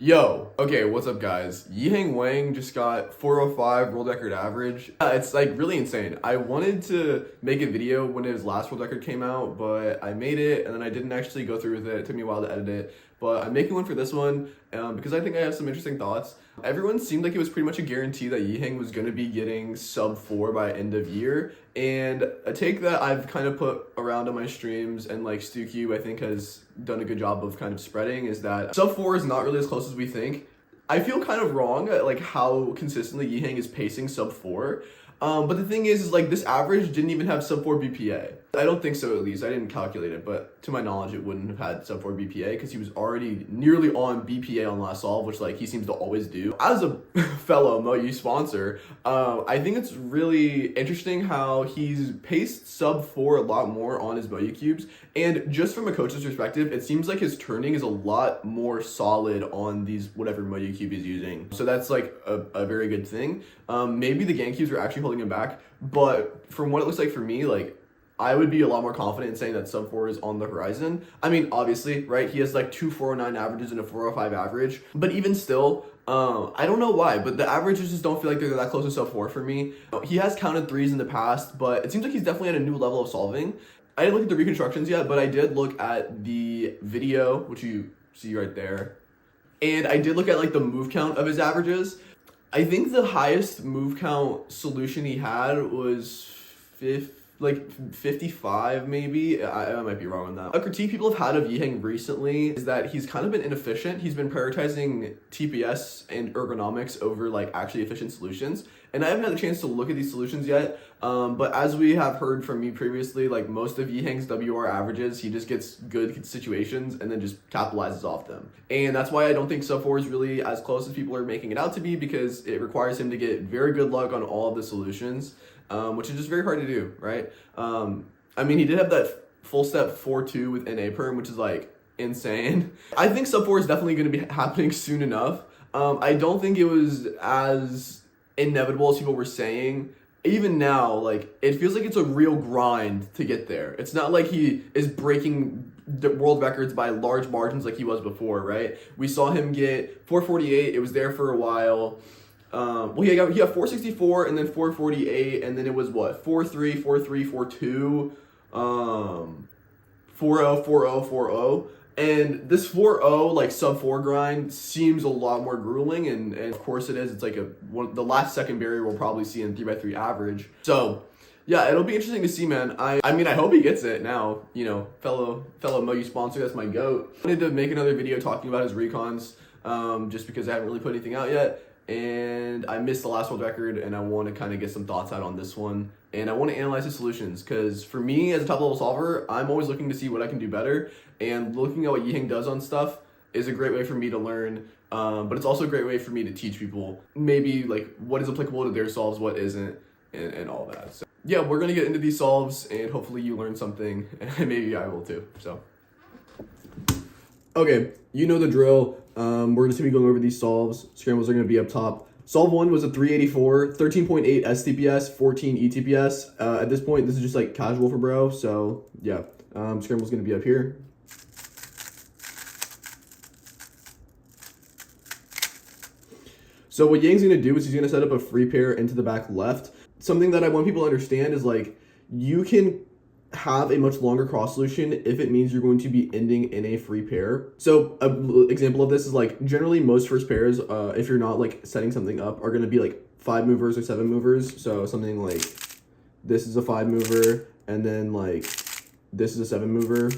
Yo, okay, what's up guys? Yiheng Wang just got 405 world record average. It's like really insane. I wanted to make a video when his last world record came out, but I made it and then I didn't actually go through with it. It took me a while to edit it, but I'm making one for this one because I think I have some interesting thoughts. Everyone seemed like it was pretty much a guarantee that Yiheng was going to be getting sub 4 by end of year, and a take that I've kind of put around on my streams and like Stewy I think has done a good job of kind of spreading is that sub 4 is not really as close as we think. I feel kind of wrong at like how consistently Yiheng is pacing sub 4. But the thing is like this average didn't even have sub 4 BPA. I don't think so, at least. I didn't calculate it, but to my knowledge, it wouldn't have had sub 4 BPA because he was already nearly on BPA on last solve, which like he seems to always do. As a fellow MoU sponsor, I think it's really interesting how he's paced sub 4 a lot more on his MoU cubes. And just from a coach's perspective, it seems like his turning is a lot more solid on these whatever MoU cube he's using. So that's like a very good thing. Maybe the gang cubes are actually holding him back, but from what it looks like for me, like I would be a lot more confident in saying that sub 4 is on the horizon. I mean, obviously, right? He has like 2 409 averages and a 405 average, but even still, I don't know why, but the averages just don't feel like they're that close to sub 4 for me. He has counted threes in the past, but it seems like he's definitely at a new level of solving. I didn't look at the reconstructions yet, but I did look at the video, which you see right there. And I did look at like the move count of his averages. I think the highest move count solution he had was 55 maybe. I might be wrong on that. A critique people have had of Yiheng recently is that he's kind of been inefficient. He's been prioritizing TPS and ergonomics over like actually efficient solutions. And I haven't had the chance to look at these solutions yet. But as we have heard from me previously, like most of Yiheng's WR averages, he just gets good situations and then just capitalizes off them. And that's why I don't think sub 4 is really as close as people are making it out to be, because it requires him to get very good luck on all of the solutions. Which is just very hard to do, right? I mean, he did have that FullStep 4.2 with NA Perm, which is like insane. I think sub 4 is definitely going to be happening soon enough. I don't think it was as inevitable as people were saying. Even now, like it feels like it's a real grind to get there. It's not like he is breaking the world records by large margins like he was before, right? We saw him get 448. It was there for a while. He got 464 and then 448, and then it was what, 43, 43, 42, 40, 40, 40. And this 4.0 like sub 4 grind seems a lot more grueling, and of course it is. It's like the last second barrier we'll probably see in 3x3 average. So yeah, it'll be interesting to see, man. I mean, I hope he gets it now. You know, fellow MoU sponsor, that's my goat. I wanted to make another video talking about his Recons, just because I haven't really put anything out yet. And I missed the last world record, and I want to kind of get some thoughts out on this one. And I want to analyze his solutions, because for me as a top level solver, I'm always looking to see what I can do better. And looking at what Yiheng does on stuff is a great way for me to learn, but it's also a great way for me to teach people maybe like what is applicable to their solves, what isn't, and all that. So yeah, we're going to get into these solves, and hopefully you learn something, and maybe I will too. So okay, you know the drill. We're just going to be going over these solves. Scrambles are going to be up top. Solve 1 was a 384, 13.8 STPS, 14 ETPS. At this point, this is just like casual for bro. So yeah, Scramble's going to be up here. So what Yang's going to do is he's going to set up a free pair into the back left. Something that I want people to understand is like you can have a much longer cross solution if it means you're going to be ending in a free pair. So an example of this is like generally most first pairs, if you're not like setting something up, are going to be like 5 movers or 7 movers. So something like this is a 5 mover, and then like this is a 7 mover.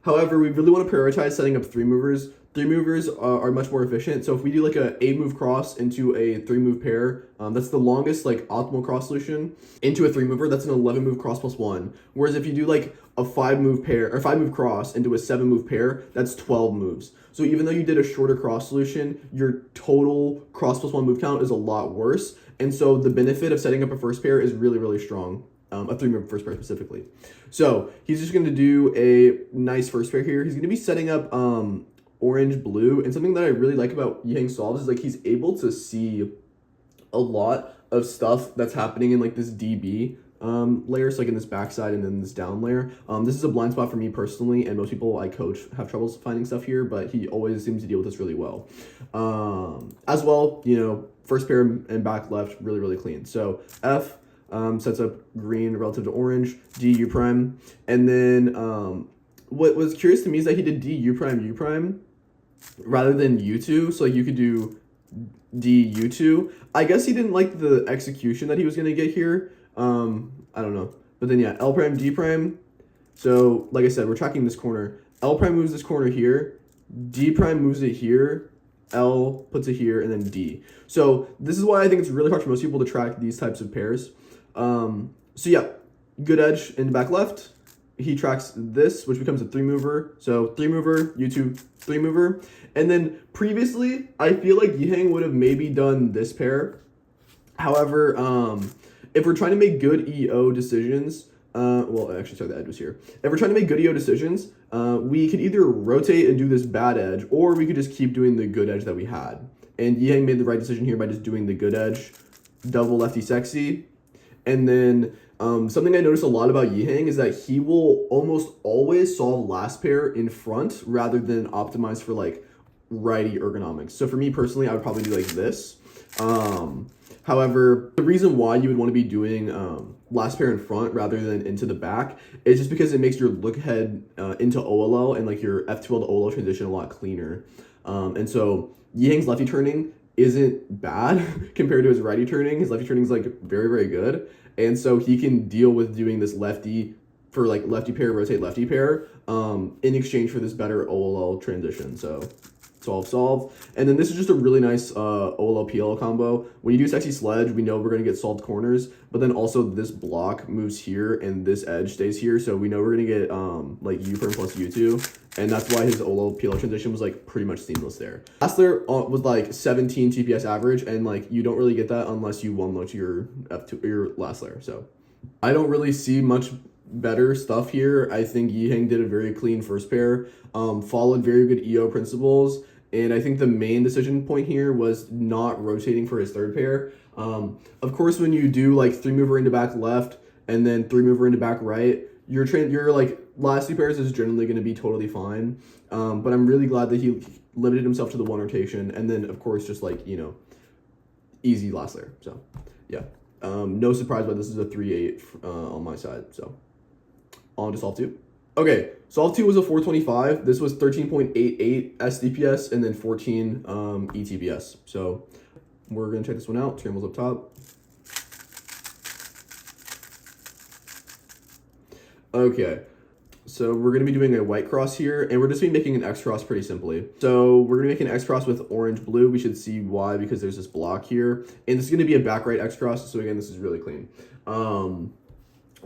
However, we really want to prioritize setting up 3 movers. 3 movers are much more efficient. So if we do like a 8 move cross into a 3 move pair, that's the longest like optimal cross solution. Into a 3 mover, that's an 11 move cross plus 1. Whereas if you do like a 5 move pair or 5 move cross into a 7 move pair, that's 12 moves. So even though you did a shorter cross solution, your total cross plus 1 move count is a lot worse. And so the benefit of setting up a first pair is really, really strong. A 3 move first pair specifically. So he's just going to do a nice first pair here. He's going to be setting up orange, blue, and something that I really like about Yiheng solves is like he's able to see a lot of stuff that's happening in like this DB layers, like in this backside and then this down layer. This is a blind spot for me personally, and most people I coach have troubles finding stuff here, but he always seems to deal with this really well. As well, you know, first pair and back left, really, really clean. So F sets up green relative to orange, D U prime, and then what was curious to me is that he did D U prime rather than U2, so like you could do D U2. I guess he didn't like the execution that he was gonna get here. I don't know. But then yeah, L prime, D prime. So like I said, we're tracking this corner. L prime moves this corner here. D prime moves it here. L puts it here, and then D. So this is why I think it's really hard for most people to track these types of pairs. So yeah, good edge in the back left. He tracks this, which becomes a 3-mover. So 3-mover, U2, 3-mover. And then previously, I feel like Yiheng would have maybe done this pair. However, if we're trying to make good EO decisions, well, actually, sorry, the edge was here. If we're trying to make good EO decisions, we could either rotate and do this bad edge, or we could just keep doing the good edge that we had. And Yiheng made the right decision here by just doing the good edge, double lefty sexy. And then something I noticed a lot about Yiheng is that he will almost always solve last pair in front rather than optimize for like righty ergonomics. So for me personally, I would probably do like this. However, the reason why you would want to be doing last pair in front rather than into the back is just because it makes your look head into OLL and like your F2L to OLL transition a lot cleaner. And so Yiheng's lefty turning isn't bad compared to his righty turning. His lefty turning is like very, very good. And so he can deal with doing this lefty for like lefty pair, rotate lefty pair in exchange for this better OLL transition. So solve. And then this is just a really nice OLL PL combo. When you do sexy sledge, we know we're going to get solved corners, but then also this block moves here and this edge stays here. So we know we're going to get like U prime plus U2. And that's why his OLL PL transition was like pretty much seamless there. Last layer was like 17 TPS average, and like you don't really get that unless you one low to your F2 or your last layer. So I don't really see much better stuff here. I think Yiheng did a very clean first pair, followed very good EO principles. And I think the main decision point here was not rotating for his third pair. Of course, when you do like 3-mover into back left and then 3-mover into back right, your like last 2 pairs is generally going to be totally fine. But I'm really glad that he limited himself to the 1 rotation. And then, of course, just like, you know, easy last layer. So, yeah. No surprise why this is a 3-8 on my side. So, on to solve 2. Okay, solve 2 was a 425. This was 13.88 SDPS and then 14 ETBS. So we're going to check this one out. Trammels up top. Okay, so we're going to be doing a white cross here, and we're just going to be making an X cross pretty simply. So we're going to make an X cross with orange blue. We should see why, because there's this block here. And this is going to be a back right X cross. So again, this is really clean.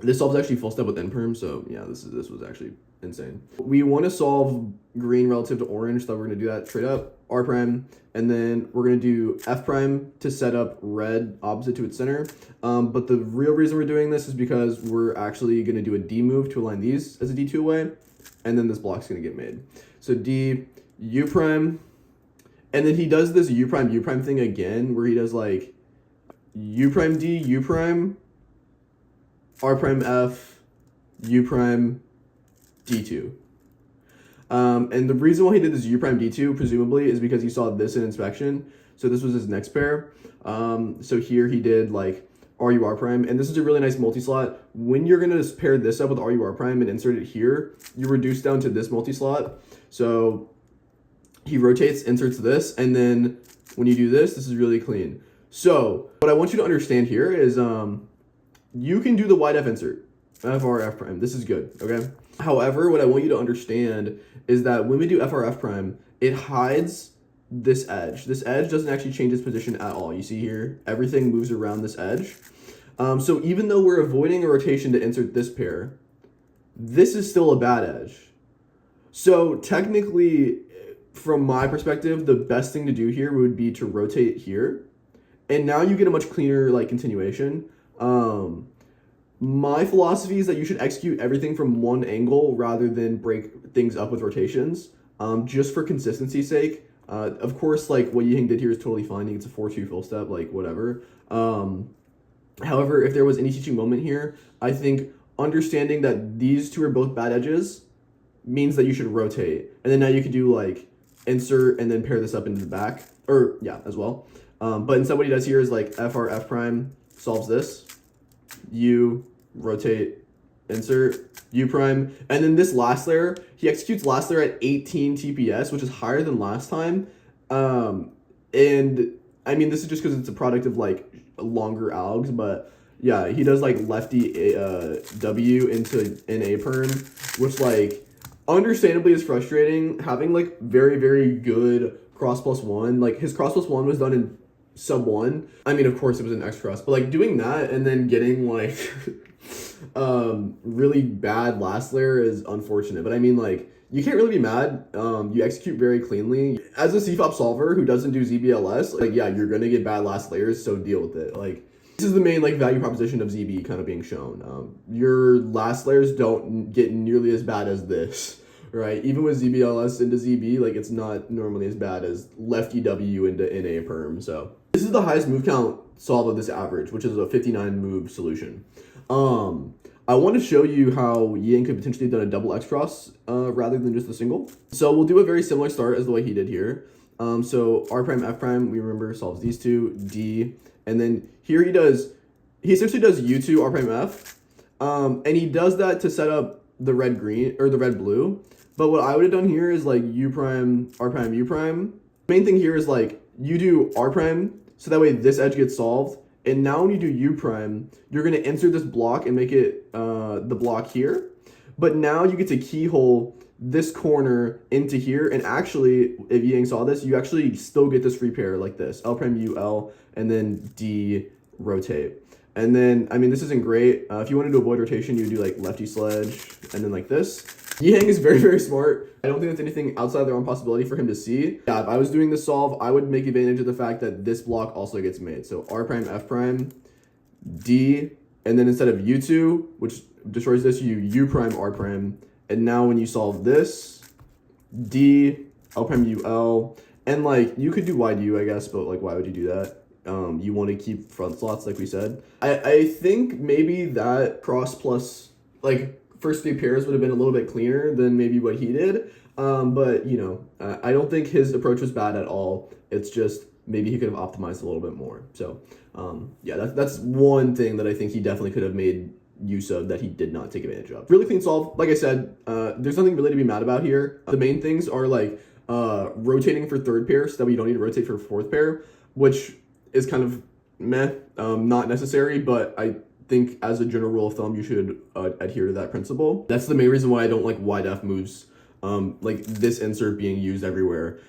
This solves actually FullStep with Perm, so yeah, this was actually insane. We want to solve green relative to orange, so we're going to do that straight up, R prime, and then we're going to do F prime to set up red opposite to its center. But the real reason we're doing this is because we're actually going to do a D move to align these as a D2 away, and then this block's going to get made. So D, U prime, and then he does this U prime thing again, where he does like U prime D, U prime, R prime F, U prime, D2. And the reason why he did this U prime D2, presumably, is because he saw this in inspection. So this was his next pair. So here he did like RU R prime. And this is a really nice multi-slot. When you're going to pair this up with RU R prime and insert it here, you reduce down to this multi-slot. So he rotates, inserts this, and then when you do this, this is really clean. So what I want you to understand here is you can do the wide F insert, FR F prime. This is good, okay? However, what I want you to understand is that when we do FR F prime, it hides this edge. This edge doesn't actually change its position at all. You see here, everything moves around this edge. So even though we're avoiding a rotation to insert this pair, this is still a bad edge. So technically, from my perspective, the best thing to do here would be to rotate here. And now you get a much cleaner like continuation. My philosophy is that you should execute everything from one angle rather than break things up with rotations, just for consistency's sake. Of course, like what Yiheng did here is totally fine. He gets a 4-2 FullStep, like whatever. However, if there was any teaching moment here, I think understanding that these two are both bad edges means that you should rotate. And then now you could do like insert and then pair this up into the back, or yeah, as well. But instead what he does here is like FR F prime solves this, U, rotate, insert, U prime, and then this last layer, he executes last layer at 18 TPS, which is higher than last time. And I mean, this is just because it's a product of like longer algs, but yeah, he does like lefty W into NA perm, which like understandably is frustrating. Having like very, very good cross plus one, like his cross plus one was done in sub one. I mean, of course it was an XXCross, but like doing that and then getting like really bad last layer is unfortunate. But I mean, like, you can't really be mad. You execute very cleanly. As a CFOP solver who doesn't do ZBLS, like, yeah, you're gonna get bad last layers, so deal with it. Like, this is the main like value proposition of ZB kind of being shown. Your last layers don't get nearly as bad as this, right? Even with ZBLS into ZB, like, it's not normally as bad as lefty W into NA perm. So this is the highest move count solve of this average, which is a 59 move solution. I want to show you how Yiheng could potentially have done a double XXCross rather than just a single. So we'll do a very similar start as the way he did here. So R prime, F prime, we remember solves these two, D, and then here he essentially does U2, R prime, F, and he does that to set up the red green, or the red blue. But what I would have done here is like U prime, R prime, U prime. The main thing here is like you do R prime, so that way this edge gets solved. And now when you do U prime, you're going to insert this block and make it the block here. But now you get to keyhole this corner into here. And actually, if Yiheng saw this, you actually still get this free pair like this. L prime, U, L, and then D, rotate. And then, I mean, this isn't great. If you wanted to avoid rotation, you would do like lefty sledge and then like this. Yiheng is very, very smart. I don't think that's anything outside of their own possibility for him to see. Yeah, if I was doing this solve, I would make advantage of the fact that this block also gets made. So R prime, F prime, D, and then instead of U2, which destroys this, you U prime, R prime. And now when you solve this, D, L prime, U, L, and like you could do wide U, I guess, but like why would you do that? You want to keep front slots like we said. I think maybe that cross plus like first three pairs would have been a little bit cleaner than maybe what he did. But you know, I don't think his approach was bad at all. It's just maybe he could have optimized a little bit more. So yeah, that's one thing that I think he definitely could have made use of that he did not take advantage of. Really clean solve. Like I said, there's nothing really to be mad about here. The main things are like rotating for third pair so that we don't need to rotate for fourth pair, which is kind of meh, not necessary, but I think as a general rule of thumb, you should adhere to that principle. That's the main reason why I don't like wide F moves, like this insert being used everywhere,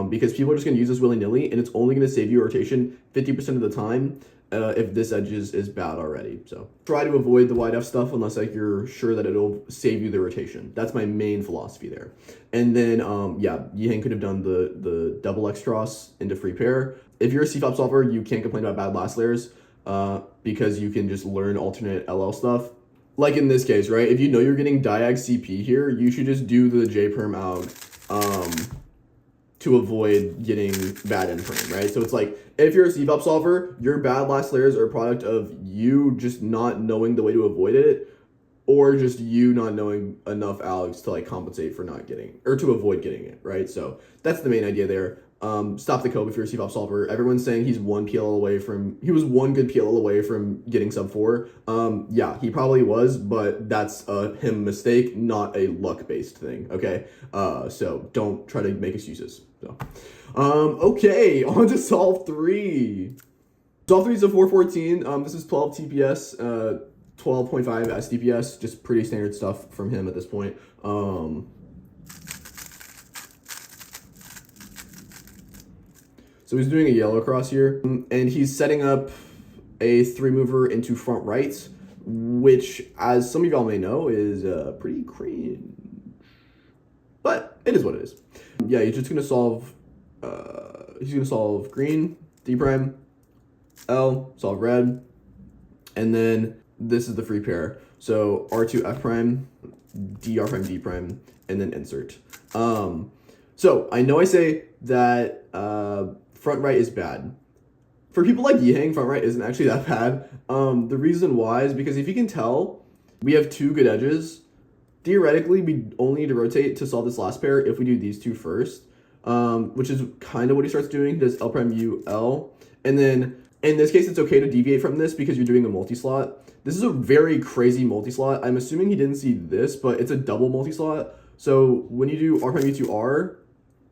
because people are just gonna use this willy-nilly and it's only gonna save you rotation 50% of the time if this edge is bad already. So try to avoid the wide F stuff unless like you're sure that it'll save you the rotation. That's my main philosophy there. And then yeah, Yiheng could have done the double XXCross into free pair. If you're a CFOP solver, you can't complain about bad last layers because you can just learn alternate LL stuff. Like in this case, right? If you know you're getting Diag CP here, you should just do the J Perm out to avoid getting bad in Perm, right? So it's like, if you're a CFOP solver, your bad last layers are a product of you just not knowing the way to avoid it, or just you not knowing enough algs to like compensate for not getting, or to avoid getting it, right? So that's the main idea there. Stop the cope if you're a CFOP solver. Everyone's saying he was one good PLL away from getting sub 4. Yeah, he probably was, but that's a him mistake, not a luck-based thing, okay? So don't try to make excuses. So, okay, on to solve 3. Solve 3 is a 414. This is 12 TPS, 12.5 SDPS, just pretty standard stuff from him at this point. So he's doing a yellow cross here, and he's setting up a 3-mover into front right, which, as some of y'all may know, is pretty cringe. But it is what it is. Yeah, he's just gonna solve. He's gonna solve green, D prime, L, solve red, and then this is the free pair. So R2 F prime, D R prime D prime, and then insert. So I know I say that front right is bad. For people like Yiheng, front right isn't actually that bad. The reason why is because if you can tell, we have two good edges. Theoretically, we only need to rotate to solve this last pair if we do these two first, which is kind of what he starts doing. He does L prime U L, and then in this case, it's okay to deviate from this because you're doing a multi-slot. This is a very crazy multi-slot. I'm assuming he didn't see this, but it's a double multi-slot. So when you do R prime U to R,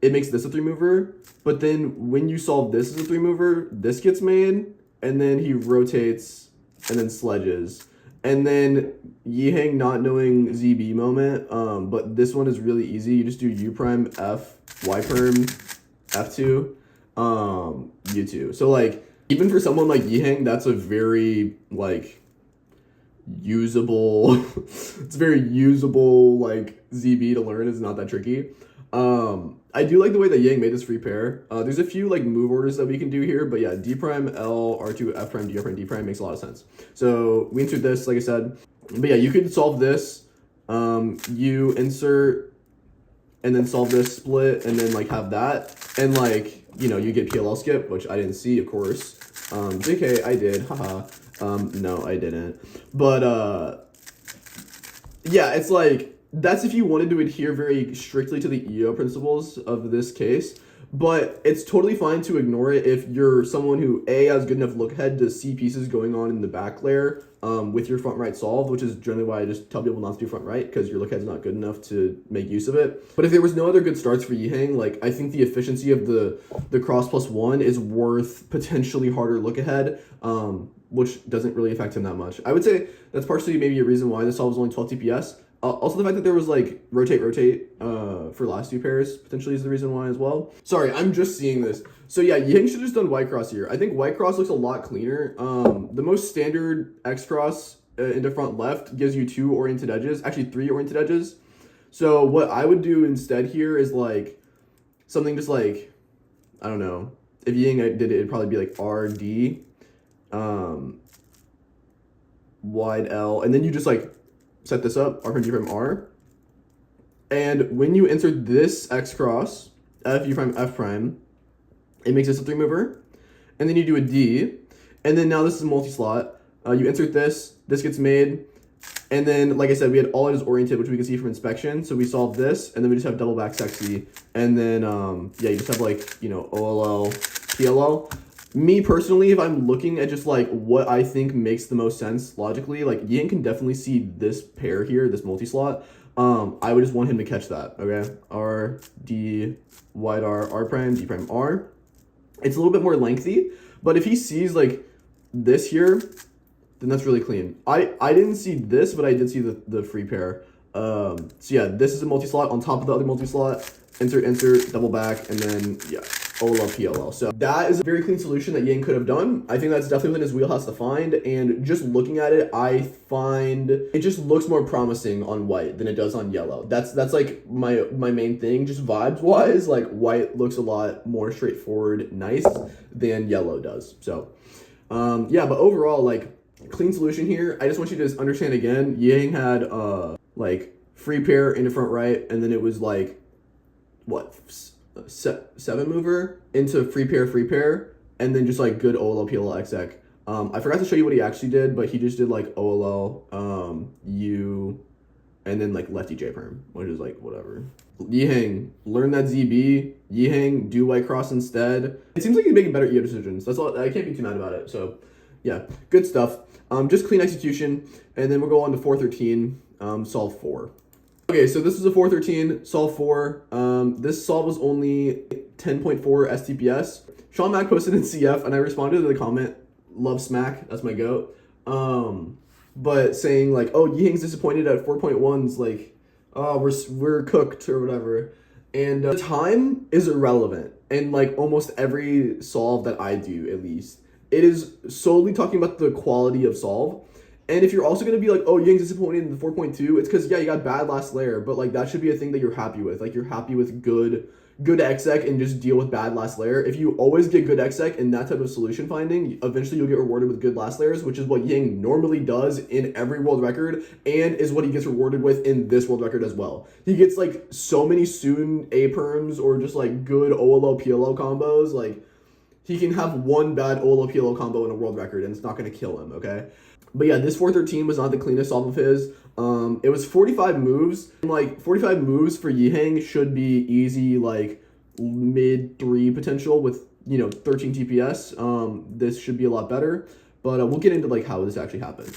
it makes this a 3-mover, but then when you solve this as a 3-mover, this gets made, and then he rotates and then sledges. And then Yiheng not knowing ZB moment, but this one is really easy. You just do U prime F, Y perm, F2, U2. So like, even for someone like Yiheng, that's a very like usable, it's very usable like ZB to learn. It's not that tricky. I do like the way that Yiheng made this free pair. There's a few like move orders that we can do here, but yeah, D prime, L, R2, F prime, D, R prime, D prime makes a lot of sense. So we insert this, like I said, but yeah, you could solve this, you insert, and then solve this split, and then like have that, and like, you know, you get PLL skip, which I didn't see, of course. JK, I did, haha. No, I didn't. But, yeah, it's like, that's if you wanted to adhere very strictly to the EO principles of this case, but it's totally fine to ignore it if you're someone who A, has good enough look ahead to see pieces going on in the back layer with your front right solved, which is generally why I just tell people not to do front right, because your look ahead's not good enough to make use of it. But if there was no other good starts for Yiheng, like I think the efficiency of the cross +1 is worth potentially harder look ahead, which doesn't really affect him that much. I would say that's partially maybe a reason why the solve was only 12 TPS. Also, the fact that there was like rotate for last two pairs potentially is the reason why as well. Sorry, I'm just seeing this. So yeah, Yiheng should have just done Y-cross here. I think Y-cross looks a lot cleaner. The most standard X-cross into front left gives you 2 oriented edges, actually 3 oriented edges. So what I would do instead here is like something just like, I don't know, if Yiheng did it, it'd probably be like R, D, wide L, and then you just like set this up, R prime, D prime, R. And when you insert this X cross, F, U prime, F prime, it makes this a 3-mover. And then you do a D. And then now this is a multi-slot. You insert this gets made. And then, like I said, we had all edges oriented, which we can see from inspection. So we solve this, and then we just have double back sexy. And then, yeah, you just have like, you know, OLL, PLL. Me personally, if I'm looking at just like what I think makes the most sense logically, like Yiheng can definitely see this pair here, this multi-slot. I would just want him to catch that, okay? R, D, wide R, R prime, D prime, R. It's a little bit more lengthy, but if he sees like this here, then that's really clean. I didn't see this, but I did see the free pair. So yeah, this is a multi-slot on top of the other multi-slot. Insert, double back, and then, yeah, OLL, PLL. So that is a very clean solution that Yiheng could have done. I think that's definitely within his wheelhouse to find, and just looking at it, I find it just looks more promising on white than it does on yellow. That's like my main thing, just vibes-wise, like white looks a lot more straightforward, nice, than yellow does. So, yeah, but overall, like, clean solution here. I just want you to understand again, Yiheng had, like, free pair into front right, and then it was like, what, 7-mover into free pair, and then just like good OLL, PLL, exec. I forgot to show you what he actually did, but he just did like OLL, U, and then like lefty J perm, which is like whatever. Yiheng, learn that ZB. Yiheng, do Y-cross instead. It seems like he's making better EO decisions. That's all. I can't be too mad about it. So yeah, good stuff. Just clean execution, and then we'll go on to 413, solve 4. Okay, so this is a 413, solve 4. This solve was only 10.4 STPS. Sean Mack posted in CF, and I responded to the comment, love smack, that's my goat. But saying like, oh, Yiheng's disappointed at 4.1s, like, oh, we're cooked or whatever. And time is irrelevant in like almost every solve that I do, at least. It is solely talking about the quality of solve. And if you're also going to be like, oh, Yiheng's disappointed in the 4.2, it's because, yeah, you got bad last layer, but like that should be a thing that you're happy with. Like you're happy with good exec and just deal with bad last layer. If you always get good exec in that type of solution finding, eventually you'll get rewarded with good last layers, which is what Yiheng normally does in every world record and is what he gets rewarded with in this world record as well. He gets like so many soon A perms or just like good OLL PLL combos. Like he can have one bad OLO PLO combo in a world record and it's not going to kill him, okay? But yeah, this 413 was not the cleanest solve of his. It was 45 moves. Like, 45 moves for Yiheng should be easy, like, mid 3 potential with, 13 TPS. This should be a lot better. But we'll get into, like, how this actually happened.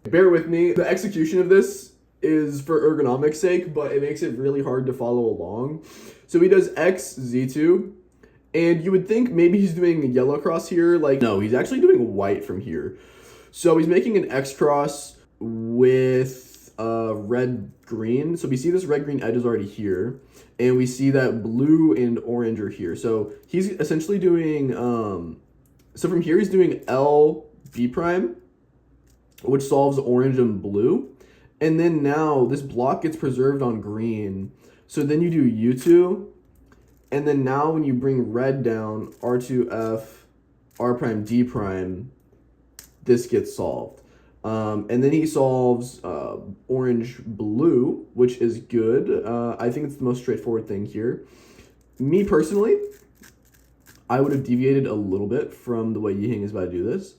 Bear with me. The execution of this is for ergonomic sake, but it makes it really hard to follow along. So he does X, Z2. And you would think maybe he's doing yellow cross here. Like, no, he's actually doing white from here. So he's making an X cross with red green. So we see this red green edge is already here. And we see that blue and orange are here. So he's essentially doing, so from here he's doing L B prime, which solves orange and blue. And then now this block gets preserved on green. So then you do U2. And then now when you bring red down, R2, F, R prime, D prime, this gets solved. And then he solves orange, blue, which is good. I think it's the most straightforward thing here. Me personally, I would have deviated a little bit from the way Yiheng is about to do this.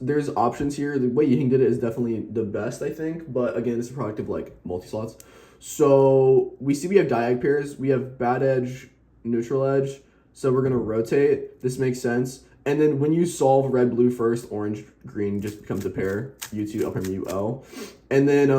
There's options here. The way Yiheng did it is definitely the best, I think. But again, it's a product of like MultiSlots. So we see we have diag pairs. We have bad edge, neutral edge. So we're going to rotate. This makes sense. And then when you solve red, blue first, orange, green just becomes a pair. U2, L prime, UL. And then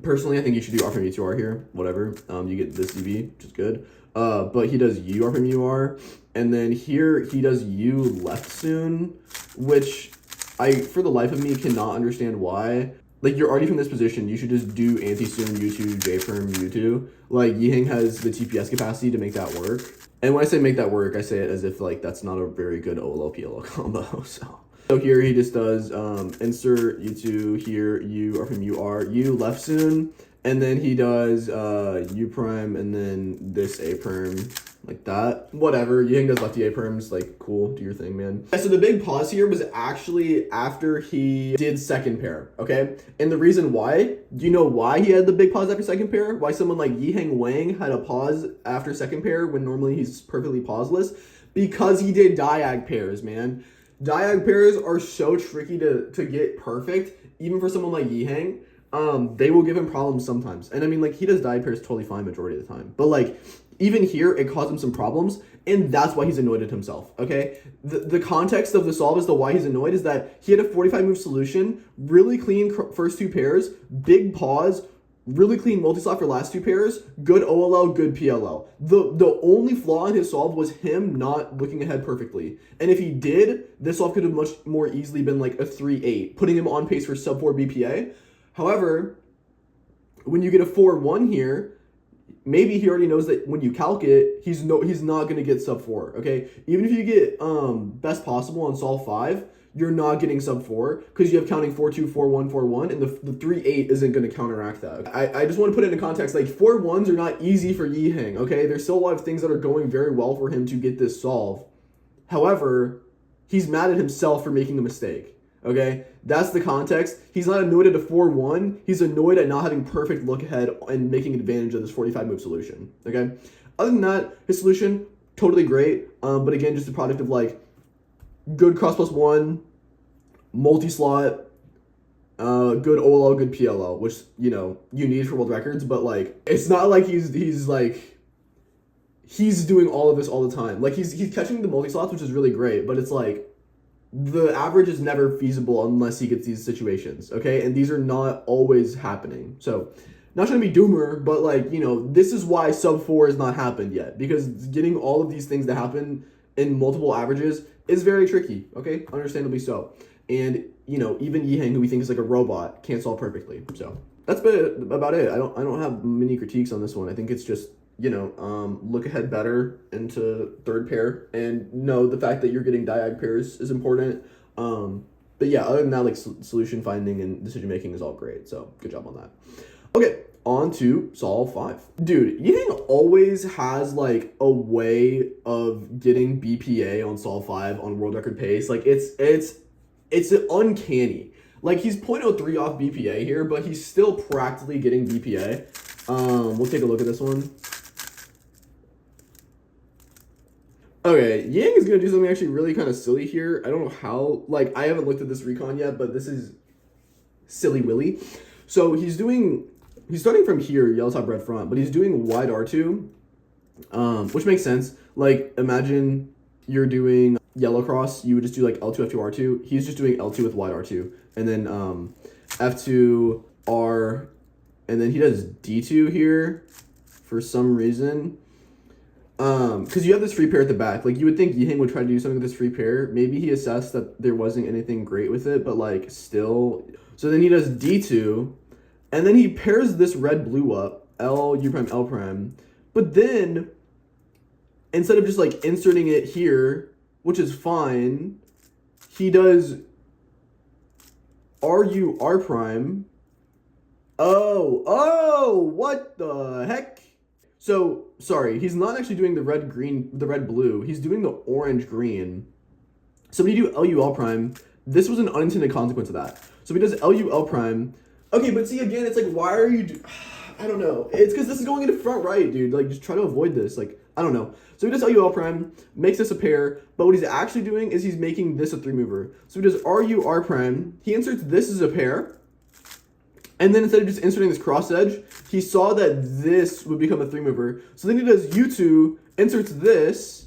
personally, I think you should do R prime, U2R here. Whatever. You get this DB, which is good. But he does U, R prime, UR. And then here he does U left soon, which I, for the life of me, cannot understand why. Like, you're already from this position, you should just do anti-soon, U2, J-perm, U2. Like, Yiheng has the TPS capacity to make that work. And when I say make that work, I say it as if, like, that's not a very good OLO PLO combo, So here he just does insert U2, here, U, R from UR, U left soon. And then he does U prime, and then this A perm, like that. Whatever, Yiheng does lefty A perms, like, cool, do your thing, man. So the big pause here was actually after he did second pair, okay? And the reason why, do you know why he had the big pause after second pair? Why someone like Yiheng Wang had a pause after second pair when normally he's perfectly pauseless? Because he did diag pairs, man. Diag pairs are so tricky to get perfect, even for someone like Yiheng. They will give him problems sometimes. And I mean, like, he does diag pairs totally fine majority of the time. But, like, even here, it caused him some problems, and that's why he's annoyed at himself, okay? The context of the solve as to why he's annoyed is that he had a 45-move solution, really clean first two pairs, big pause, really clean multi-slot for last two pairs, good OLL, good PLL. The only flaw in his solve was him not looking ahead perfectly. And if he did, this solve could have much more easily been like a 3-8, putting him on pace for sub 4 BPA. However, when you get a 4-1 here, maybe he already knows that when you calc it, he's not going to get sub 4, okay? Even if you get best possible on solve 5, you're not getting sub 4 because you have counting 4-2, 4-1, 4-1, and the 3-8 isn't going to counteract that. I just want to put it in context, like 4-1s are not easy for Yiheng, okay? There's still a lot of things that are going very well for him to get this solve. However, he's mad at himself for making a mistake, okay? That's the context. He's not annoyed at a 4-1. He's annoyed at not having perfect look ahead and making advantage of this 45-move solution, okay? Other than that, his solution, totally great. But again, just a product of like good cross plus one, multi-slot, good OLL, good PLL, which, you know, you need for world records, but like, it's not like he's doing all of this all the time. Like, he's catching the multi-slots, which is really great, but it's like, the average is never feasible unless he gets these situations, okay? And these are not always happening. So, not trying to be doomer, but like, you know, this is why sub 4 has not happened yet, because getting all of these things to happen in multiple averages is very tricky, okay? Understandably so. And, you know, even Yiheng, who we think is like a robot, can't solve perfectly. So, that's about it. I don't have many critiques on this one. I think it's just, you know, look ahead better into third pair, and know the fact that you're getting diag pairs is important. But yeah, other than that, like solution finding and decision making is all great. So good job on that. Okay, on to solve 5. Dude, Yiheng always has like a way of getting BPA on solve 5 on world record pace. Like it's uncanny. Like, he's 0.03 off BPA here, but he's still practically getting BPA. We'll take a look at this one. Okay, Yiheng is gonna do something actually really kind of silly here. I don't know how, like, I haven't looked at this recon yet, but this is silly willy. So he's starting from here, yellow top, red front, but he's doing wide R2, which makes sense. Like, imagine you're doing yellow cross, you would just do like L2, F2, R2. He's just doing L2 with wide R2, and then F2, R, and then he does D2 here for some reason. Because you have this free pair at the back. Like, you would think Yiheng would try to do something with this free pair. Maybe he assessed that there wasn't anything great with it, but, like, still. So then he does D2, and then he pairs this red-blue up, L, U prime, L prime. But then, instead of just, like, inserting it here, which is fine, he does RU, R prime. Oh, what the heck? So, sorry, he's not actually doing the red-blue. He's doing the orange-green. So when you do LUL prime, this was an unintended consequence of that. So he does LUL prime. Okay, but see, again, it's like, why are you... I don't know. It's because this is going into front right, dude. Like, just try to avoid this. Like, I don't know. So he does LUL prime, makes this a pair, but what he's actually doing is he's making this a 3-mover. So he does RU, R prime. He inserts this as a pair. And then instead of just inserting this cross edge, he saw that this would become a 3-mover. So then he does U2, inserts this,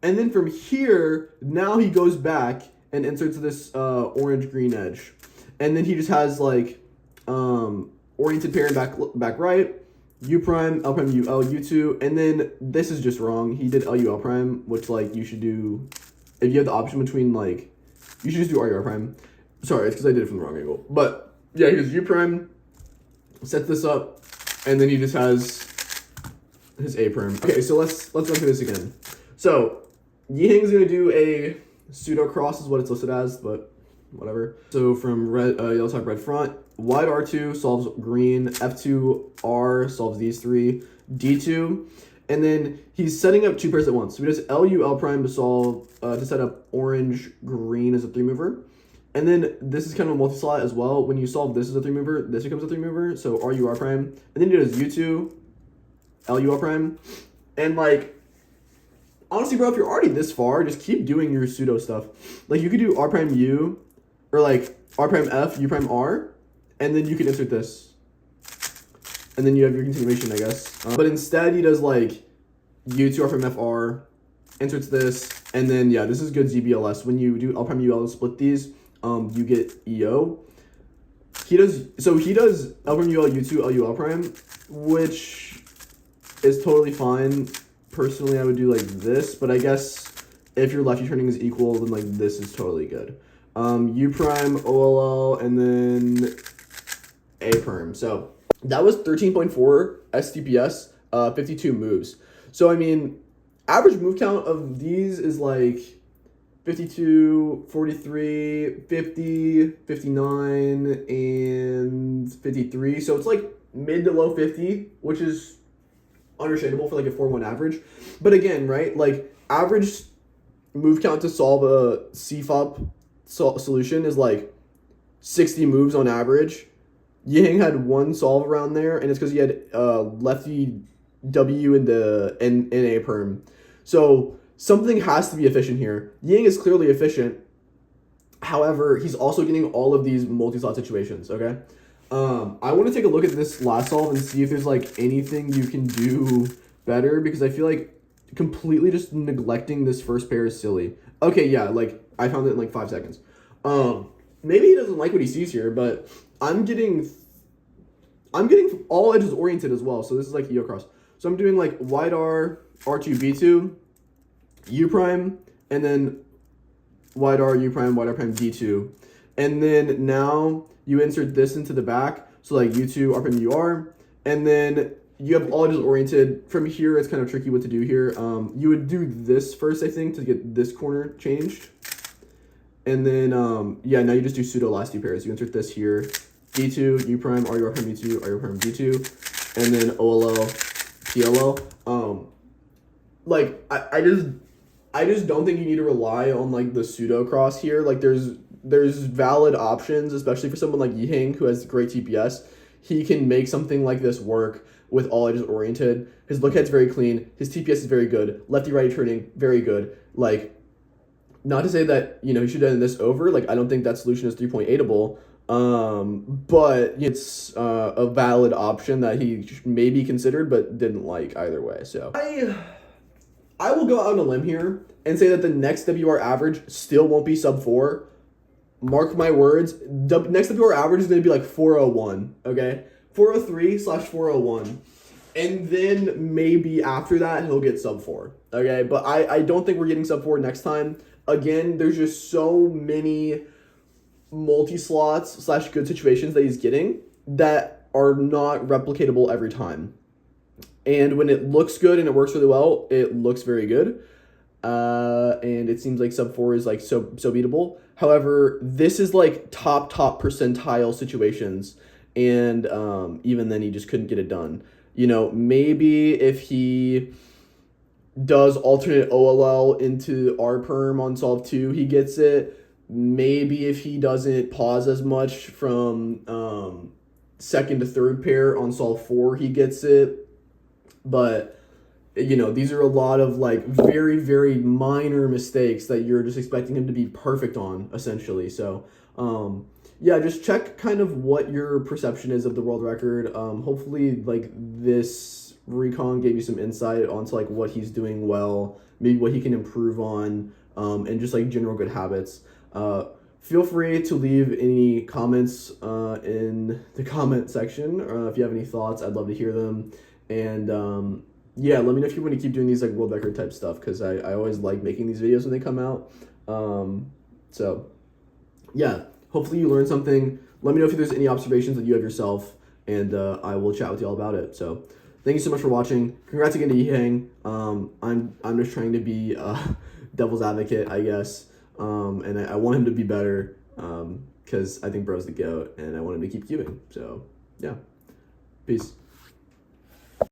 and then from here, now he goes back and inserts this orange-green edge. And then he just has, like, oriented pair and back right, U prime, L prime, U, L, U2, and then this is just wrong. He did L, U, L prime, which, like, you should do, if you have the option between, like, you should just do R, U, R prime. Sorry, it's because I did it from the wrong angle. But yeah, he does U prime, sets this up, and then he just has his A perm. Okay, so let's run through this again. So Yiheng is gonna do a pseudo cross is what it's listed as, but whatever. So from red, yellow top, red front, wide R2 solves green, F2 R solves these three, D2, and then he's setting up 2 pairs at once. So he does LU L prime to solve to set up orange green as a 3-mover. And then this is kind of a multi-slot as well. When you solve this as a 3-mover, this becomes a 3-mover. So RU R prime. And then you do U2, LU R prime. And like, honestly, bro, if you're already this far, just keep doing your pseudo stuff. Like, you could do R prime U, or like R prime F, U prime R, and then you can insert this. And then you have your continuation, I guess. But instead, he does like U2 R prime F R, inserts this, and then yeah, this is good ZBLS. When you do L prime UL, split these. You get EO. He does L prime UL U2 LU L prime, which is totally fine. Personally, I would do like this, but I guess if your lefty turning is equal, then like this is totally good. U prime OLL and then A perm. So that was 13.4 STPS, 52 moves. So I mean, average move count of these is like 52, 43, 50, 59, and 53. So it's like mid to low 50, which is understandable for like a 4-1 average. But again, right, like average move count to solve a CFOP solution is like 60 moves on average. Yiheng had 1 solve around there, and it's because he had lefty W in the in A perm. So something has to be efficient here. Yiheng is clearly efficient. However, he's also getting all of these multi-slot situations, okay? I want to take a look at this last solve and see if there's, like, anything you can do better, because I feel like completely just neglecting this first pair is silly. Okay, yeah, like, I found it in, like, 5 seconds. Maybe he doesn't like what he sees here, but I'm getting all edges oriented as well, so this is, like, EOCross. So I'm doing, like, wide R, R2, B2, U prime, and then wide R, U prime, wide R prime, D2. And then now you insert this into the back. So like U2, R prime, UR. And then you have all edges oriented. From here, it's kind of tricky what to do here. You would do this first, I think, to get this corner changed. And then, yeah, now you just do pseudo last 2 pairs. You insert this here. D2, U prime, RU, R prime, D2, RU, R prime, D2. And then OLL, PLL. Like, I just don't think you need to rely on, like, the pseudo cross here. Like, there's valid options, especially for someone like Yiheng, who has great TPS. he can make something like this work with all edges oriented. His look head's very clean. His TPS is very good. Lefty righty turning, very good. Like, not to say that, you know, he should have done this over. Like, I don't think that solution is 3-point-8able. But it's a valid option that he maybe considered but didn't like either way. So I will go out on a limb here and say that the next WR average still won't be sub 4. Mark my words. Next WR average is going to be like 401. Okay, 403/401. And then maybe after that, he'll get sub 4. Okay, but I don't think we're getting sub 4 next time. Again, there's just so many MultiSlots / good situations that he's getting that are not replicatable every time. And when it looks good and it works really well, it looks very good. And it seems like sub 4 is like so beatable. However, this is like top percentile situations. And even then he just couldn't get it done. You know, maybe if he does alternate OLL into R Perm on solve 2, he gets it. Maybe if he doesn't pause as much from second to third pair on solve 4, he gets it. But, you know, these are a lot of like very, very minor mistakes that you're just expecting him to be perfect on, essentially. So, yeah, just check kind of what your perception is of the world record. Hopefully, like, this recon gave you some insight onto like what he's doing well, maybe what he can improve on, and just like general good habits. Feel free to leave any comments in the comment section. If you have any thoughts, I'd love to hear them. And yeah, let me know if you want to keep doing these like world record type stuff, because I always like making these videos when they come out. So yeah, hopefully you learned something. Let me know if there's any observations that you have yourself, and I will chat with you all about it. So thank you so much for watching. Congrats again to Yiheng. I'm just trying to be devil's advocate, I guess. And I want him to be better, because I think bro's the GOAT, and I want him to keep queuing. So yeah, peace.